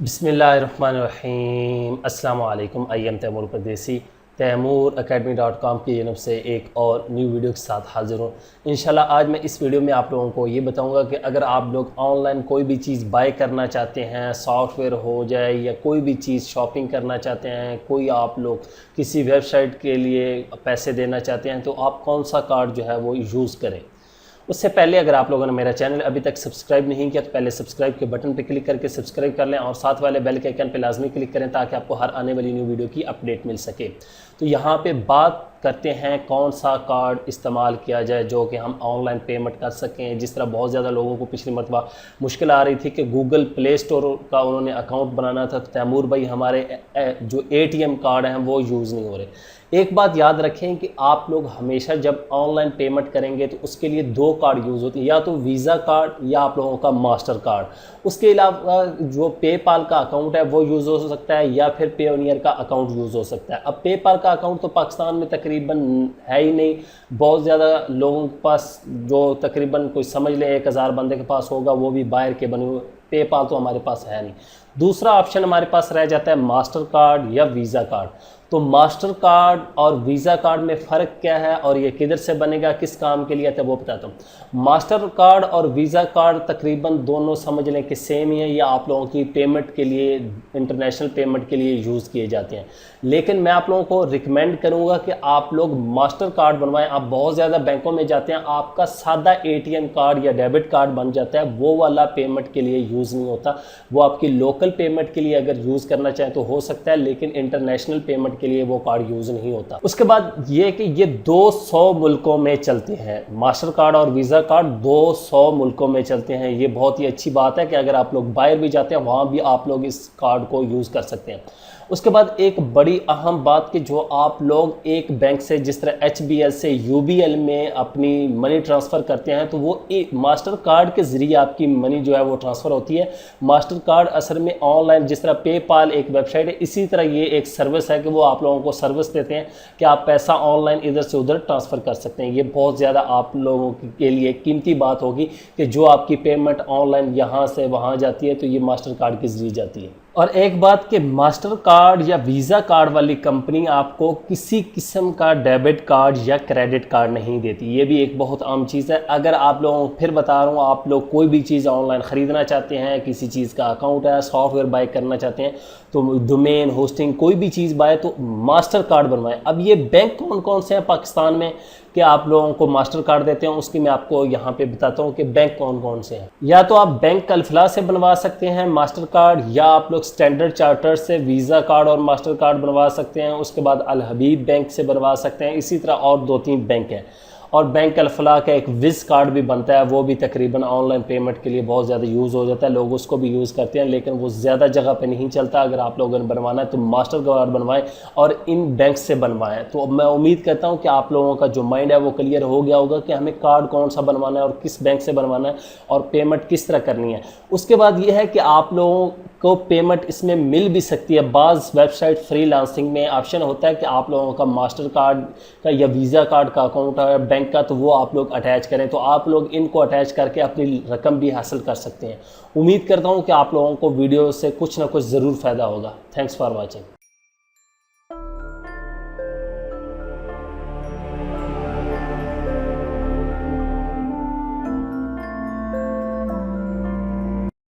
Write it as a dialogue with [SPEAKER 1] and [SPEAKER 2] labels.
[SPEAKER 1] بسم اللہ الرحمن الرحیم۔ السلام علیکم۔ ایم تیمور پردیسی تیمور academy.com کی جانب سے ایک اور نیو ویڈیو کے ساتھ حاضر ہوں۔ انشاءاللہ آج میں اس ویڈیو میں آپ لوگوں کو یہ بتاؤں گا کہ اگر آپ لوگ آن لائن کوئی بھی چیز بائی کرنا چاہتے ہیں، سافٹ ویئر ہو جائے یا کوئی بھی چیز شاپنگ کرنا چاہتے ہیں، کوئی آپ لوگ کسی ویب سائٹ کے لیے پیسے دینا چاہتے ہیں، تو آپ کون سا کارڈ جو ہے وہ یوز کریں۔ اس سے پہلے اگر آپ لوگوں نے میرا چینل ابھی تک سبسکرائب نہیں کیا تو پہلے سبسکرائب کے بٹن پہ کلک کر کے سبسکرائب کر لیں اور ساتھ والے بیل کے آئیکن پہ لازمی کلک کریں تاکہ آپ کو ہر آنے والی نیو ویڈیو کی اپڈیٹ مل سکے۔ تو یہاں پہ بات کرتے ہیں کون سا کارڈ استعمال کیا جائے جو کہ ہم آن لائن پیمنٹ کر سکیں۔ جس طرح بہت زیادہ لوگوں کو پچھلی مرتبہ مشکل آ رہی تھی کہ گوگل پلے اسٹور کا انہوں نے اکاؤنٹ بنانا تھا، تو تیمور بھائی ہمارے جو اے ٹی ایم کارڈ ہیں وہ یوز نہیں ہو رہے۔ ایک بات یاد رکھیں کہ آپ لوگ ہمیشہ جب آن لائن پیمنٹ کریں گے تو اس کے لیے دو کارڈ یوز ہوتے ہیں، یا تو ویزا کارڈ یا آپ لوگوں کا ماسٹر کارڈ۔ اس کے علاوہ جو پے پال کا اکاؤنٹ ہے وہ یوز ہو سکتا ہے یا پھر پیونیئر کا اکاؤنٹ یوز ہو سکتا ہے۔ اب پے پال کا اکاؤنٹ تو پاکستان میں تقریباً ہے ہی نہیں، بہت زیادہ لوگوں کے پاس، جو تقریباً کوئی سمجھ لیں 1000 بندے کے پاس ہوگا، وہ بھی باہر کے بنے ہوئے۔ پے پال تو ہمارے پاس ہے نہیں۔ دوسرا آپشن ہمارے پاس رہ جاتا ہے ماسٹر کارڈ یا ویزا کارڈ۔ تو ماسٹر کارڈ اور ویزا کارڈ میں فرق کیا ہے اور یہ کدھر سے بنے گا، کس کام کے لیے ہے وہ بتاتا ہوں۔ ماسٹر کارڈ اور ویزا کارڈ تقریباً دونوں سمجھ لیں کہ سیم ہی ہیں، یا آپ لوگوں کی پیمنٹ کے لیے، انٹرنیشنل پیمنٹ کے لیے یوز کیے جاتے ہیں۔ لیکن میں آپ لوگوں کو ریکمینڈ کروں گا کہ آپ لوگ ماسٹر کارڈ بنوائیں۔ آپ بہت زیادہ بینکوں میں جاتے ہیں، آپ کا سادہ اے ٹی ایم کارڈ یا ڈیبٹ کارڈ بن جاتا ہے، وہ والا پیمنٹ کے لیے یوز نہیں ہوتا۔ وہ آپ کی لوکل پیمنٹ کے لیے اگر یوز کرنا چاہیں تو ہو سکتا ہے، لیکن انٹرنیشنل پیمنٹ کے لیے وہ کارڈ یوز نہیں ہوتا۔ اس کے بعد یہ کہ یہ 200 ملکوں میں چلتے ہیں، ماسٹر کارڈ اور ویزا کارڈ 200 ملکوں میں چلتے ہیں۔ یہ بہت ہی اچھی بات ہے کہ اگر آپ لوگ باہر بھی جاتے ہیں وہاں بھی آپ لوگ اس کارڈ کو یوز کر سکتے ہیں۔ اس کے بعد ایک بڑی اہم بات کہ جو آپ لوگ ایک بینک سے، جس طرح ایچ بی ایل سے یو بی ایل میں اپنی منی ٹرانسفر کرتے ہیں، تو وہ ماسٹر کارڈ کے ذریعے آپ کی منی جو ہے وہ ٹرانسفر ہوتی ہے۔ ماسٹر کارڈ اصل میں آن لائن، جس طرح پے پال ایک ویب سائٹ ہے، اسی طرح یہ ایک سروس ہے کہ وہ آپ لوگوں کو سروس دیتے ہیں کہ آپ پیسہ آن لائن ادھر سے ادھر ٹرانسفر کر سکتے ہیں۔ یہ بہت زیادہ آپ لوگوں کے لیے قیمتی بات ہوگی کہ جو آپ کی پیمنٹ آن لائن یہاں سے وہاں جاتی ہے تو یہ ماسٹر کارڈ کے ذریعے جاتی ہے۔ اور ایک بات کہ ماسٹر کارڈ یا ویزا کارڈ والی کمپنی آپ کو کسی قسم کا ڈیبٹ کارڈ یا کریڈٹ کارڈ نہیں دیتی۔ یہ بھی ایک بہت عام چیز ہے۔ اگر آپ لوگوں کو پھر بتا رہا ہوں، آپ لوگ کوئی بھی چیز آن لائن خریدنا چاہتے ہیں، کسی چیز کا اکاؤنٹ ہے، سافٹ ویئر بائی کرنا چاہتے ہیں، تو ڈومین ہوسٹنگ کوئی بھی چیز بائی تو ماسٹر کارڈ بنوائیں۔ اب یہ بینک کون کون سے ہیں پاکستان میں کہ آپ لوگوں کو ماسٹر کارڈ دیتے ہیں، اس کی میں آپ کو یہاں پہ بتاتا ہوں کہ بینک کون کون سے ہیں۔ یا تو آپ بینک الفلاح سے بنوا سکتے ہیں ماسٹر کارڈ، یا آپ لوگ اسٹینڈرڈ چارٹر سے ویزا کارڈ اور ماسٹر کارڈ بنوا سکتے ہیں۔ اس کے بعد الحبیب بینک سے بنوا سکتے ہیں۔ اسی طرح اور 2-3 بینک ہیں۔ اور بینک الفلاح کا ایک وز کارڈ بھی بنتا ہے، وہ بھی تقریباً آن لائن پیمنٹ کے لیے بہت زیادہ یوز ہو جاتا ہے، لوگ اس کو بھی یوز کرتے ہیں، لیکن وہ زیادہ جگہ پہ نہیں چلتا۔ اگر آپ لوگوں نے بنوانا ہے تو ماسٹر کارڈ بنوائیں اور ان بینک سے بنوائیں۔ تو اب میں امید کرتا ہوں کہ آپ لوگوں کا جو مائنڈ ہے وہ کلیئر ہو گیا ہوگا کہ ہمیں کارڈ کون سا بنوانا ہے اور کس بینک سے بنوانا ہے اور پیمنٹ کس طرح کرنی ہے۔ اس کے بعد یہ ہے کہ آپ لوگوں کو پیمنٹ اس میں مل بھی سکتی ہے۔ بعض ویب سائٹ فری لانسنگ میں آپشن ہوتا ہے کہ آپ لوگوں کا ماسٹر کارڈ کا یا ویزا کارڈ کا اکاؤنٹ ہے بینک کا، تو وہ آپ لوگ اٹیچ کریں، تو آپ لوگ ان کو اٹیچ کر کے اپنی رقم بھی حاصل کر سکتے ہیں۔ امید کرتا ہوں کہ آپ لوگوں کو ویڈیو سے کچھ نہ کچھ ضرور فائدہ ہوگا۔ Thanks for watching.